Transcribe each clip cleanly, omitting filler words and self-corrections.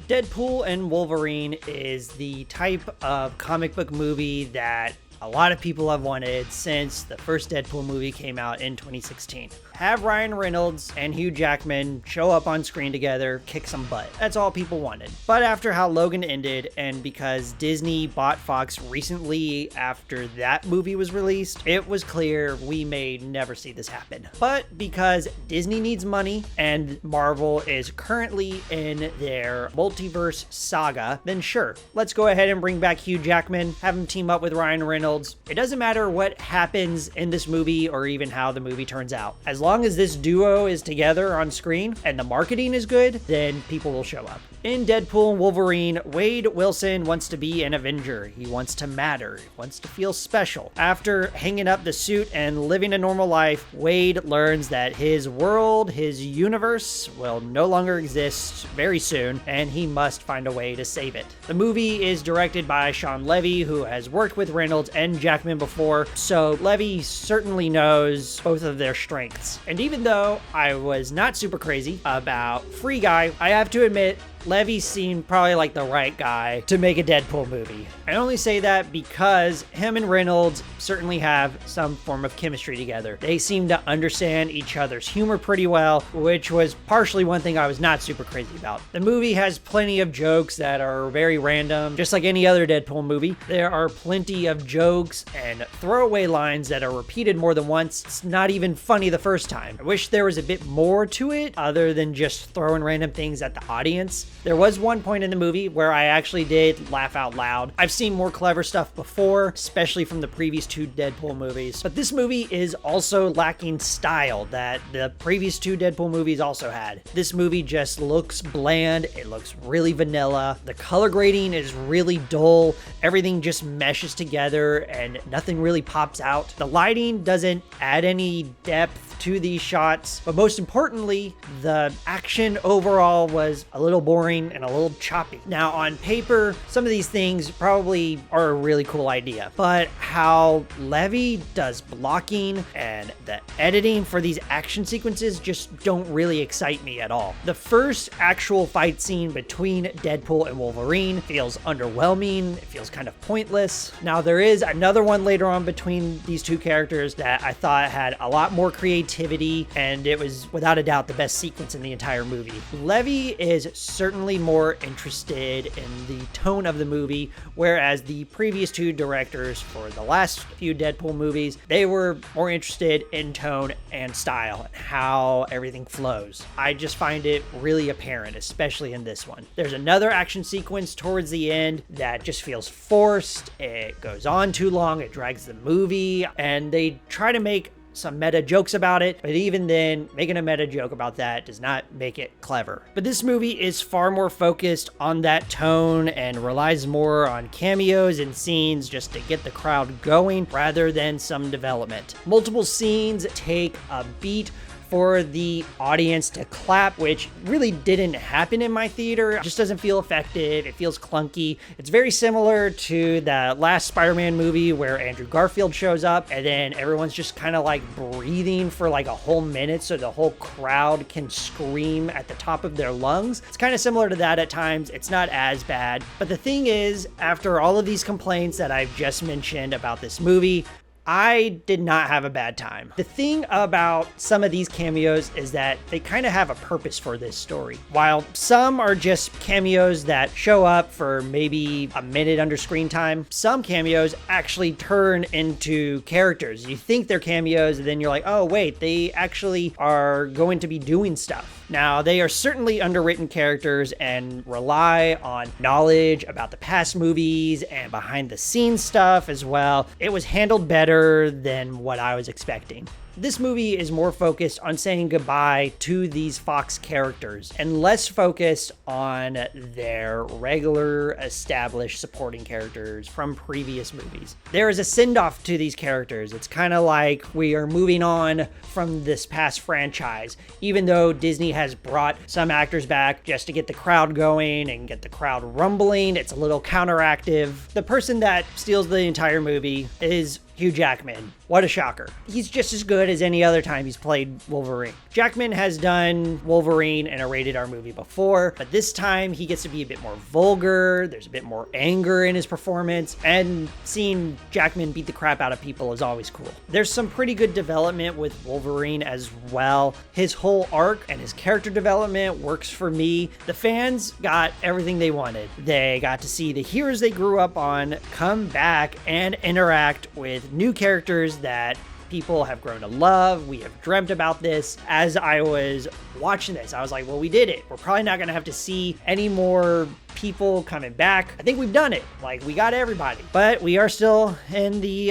Deadpool and Wolverine is the type of comic book movie that a lot of people have wanted since the first Deadpool movie came out in 2016. Have Ryan Reynolds and Hugh Jackman show up on screen together, kick some butt. That's all people wanted. But after how Logan ended, and because Disney bought Fox recently after that movie was released, it was clear we may never see this happen. But because Disney needs money and Marvel is currently in their multiverse saga, then sure, let's go ahead and bring back Hugh Jackman, have him team up with Ryan Reynolds. It doesn't matter what happens in this movie or even how the movie turns out. As long as this duo is together on screen and the marketing is good, then people will show up. In Deadpool and Wolverine, Wade Wilson wants to be an Avenger. He wants to matter. He wants to feel special. After hanging up the suit and living a normal life, Wade learns that his world, his universe, will no longer exist very soon, and he must find a way to save it. The movie is directed by Shawn Levy, who has worked with Reynolds and Jackman before, so Levy certainly knows both of their strengths. And even though I was not super crazy about Free Guy, I have to admit, Levy seemed probably like the right guy to make a Deadpool movie. I only say that because him and Reynolds certainly have some form of chemistry together. They seem to understand each other's humor pretty well, which was partially one thing I was not super crazy about. The movie has plenty of jokes that are very random, just like any other Deadpool movie. There are plenty of jokes and throwaway lines that are repeated more than once. It's not even funny the first time. I wish there was a bit more to it other than just throwing random things at the audience. There was one point in the movie where I actually did laugh out loud. I've seen more clever stuff before, especially from the previous two Deadpool movies, but this movie is also lacking style that the previous two Deadpool movies also had. This movie just looks bland. It looks really vanilla. The color grading is really dull. Everything just meshes together and nothing really pops out. The lighting doesn't add any depth to these shots, but most importantly, the action overall was a little boring and a little choppy. Now, on paper, some of these things probably are a really cool idea, but how Levy does blocking and the editing for these action sequences just don't really excite me at all. The first actual fight scene between Deadpool and Wolverine feels underwhelming. It feels kind of pointless. Now, there is another one later on between these two characters that I thought had a lot more creativity, and it was without a doubt the best sequence in the entire movie. Levy is certainly more interested in the tone of the movie, whereas the previous two directors for the last few Deadpool movies, they were more interested in tone and style and how everything flows. I just find it really apparent, especially in this one. There's another action sequence towards the end that just feels forced. It goes on too long. It drags the movie, and they try to make some meta jokes about it, but even then, making a meta joke about that does not make it clever. But this movie is far more focused on that tone and relies more on cameos and scenes just to get the crowd going rather than some development. Multiple scenes take a beat for the audience to clap, which really didn't happen in my theater. It just doesn't feel effective. It feels clunky. It's very similar to the last Spider-Man movie where Andrew Garfield shows up and then everyone's just kind of like breathing for like a whole minute so the whole crowd can scream at the top of their lungs. It's kind of similar to that at times. It's not as bad. But the thing is, after all of these complaints that I've just mentioned about this movie, I did not have a bad time. The thing about some of these cameos is that they kind of have a purpose for this story. While some are just cameos that show up for maybe a minute under screen time, some cameos actually turn into characters. You think they're cameos, and then you're like, oh wait, they actually are going to be doing stuff. Now, they are certainly underwritten characters and rely on knowledge about the past movies and behind the scenes stuff as well. It was handled better than what I was expecting. This movie is more focused on saying goodbye to these Fox characters and less focused on their regular established supporting characters from previous movies. There is a send-off to these characters. It's kind of like we are moving on from this past franchise, even though Disney has brought some actors back just to get the crowd going and get the crowd rumbling. It's a little counteractive. The person that steals the entire movie is Hugh Jackman. What a shocker. He's just as good as any other time he's played Wolverine. Jackman has done Wolverine in a rated R movie before, but this time he gets to be a bit more vulgar, there's a bit more anger in his performance, and seeing Jackman beat the crap out of people is always cool. There's some pretty good development with Wolverine as well. His whole arc and his character development works for me. The fans got everything they wanted. They got to see the heroes they grew up on come back and interact with new characters that people have grown to love. We have dreamt about this. As I was watching this, I was like, well, we did it. We're probably not going to have to see any more people coming back. I think we've done it. Like, we got everybody. But we are still in the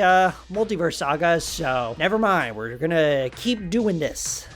multiverse saga, so never mind. We're going to keep doing this.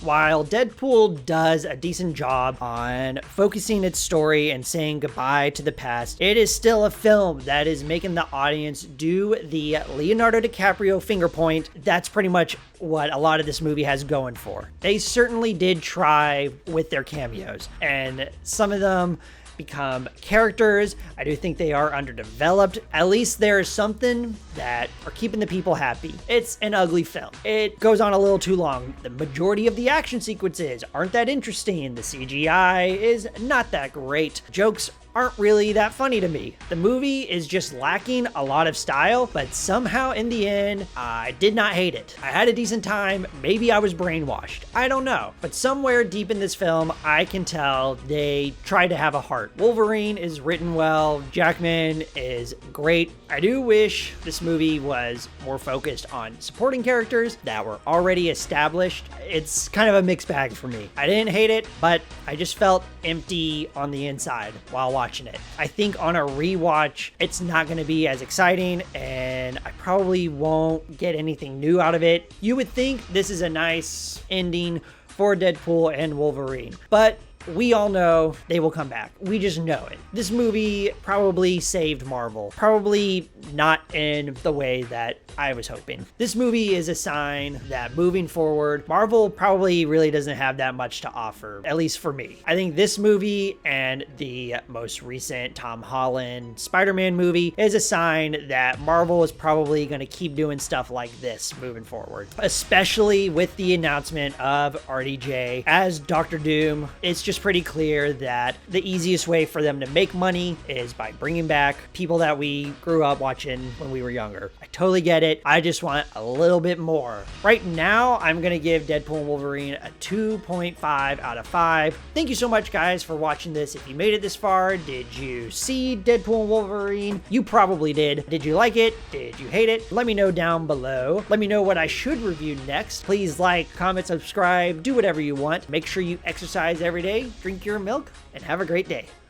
While Deadpool does a decent job on focusing its story and saying goodbye to the past, it is still a film that is making the audience do the Leonardo DiCaprio finger point. That's pretty much what a lot of this movie has going for. They certainly did try with their cameos, and some of them become characters. I do think they are underdeveloped. At least there's something that are keeping the people happy. It's an ugly film. It goes on a little too long. The majority of the action sequences aren't that interesting. The CGI is not that great. Jokes aren't really that funny to me. The movie is just lacking a lot of style, but somehow in the end, I did not hate it. I had a decent time. Maybe I was brainwashed. I don't know. But somewhere deep in this film, I can tell they try to have a heart. Wolverine is written well. Jackman is great. I do wish this movie was more focused on supporting characters that were already established. It's kind of a mixed bag for me. I didn't hate it, but I just felt empty on the inside while watching it. I think on a rewatch, it's not going to be as exciting, and I probably won't get anything new out of it. You would think this is a nice ending for Deadpool and Wolverine, but we all know they will come back. We just know it. This movie probably saved Marvel. Probably not in the way that I was hoping. This movie is a sign that moving forward, Marvel probably really doesn't have that much to offer, at least for me. I think this movie and the most recent Tom Holland Spider-Man movie is a sign that Marvel is probably going to keep doing stuff like this moving forward, especially with the announcement of RDJ as Doctor Doom. It's just pretty clear that the easiest way for them to make money is by bringing back people that we grew up watching when we were younger. I totally get it. I just want a little bit more. Right now, I'm going to give Deadpool and Wolverine a 2.5 out of 5. Thank you so much, guys, for watching this. If you made it this far, did you see Deadpool and Wolverine? You probably did. Did you like it? Did you hate it? Let me know down below. Let me know what I should review next. Please like, comment, subscribe, do whatever you want. Make sure you exercise every day, drink your milk, and have a great day.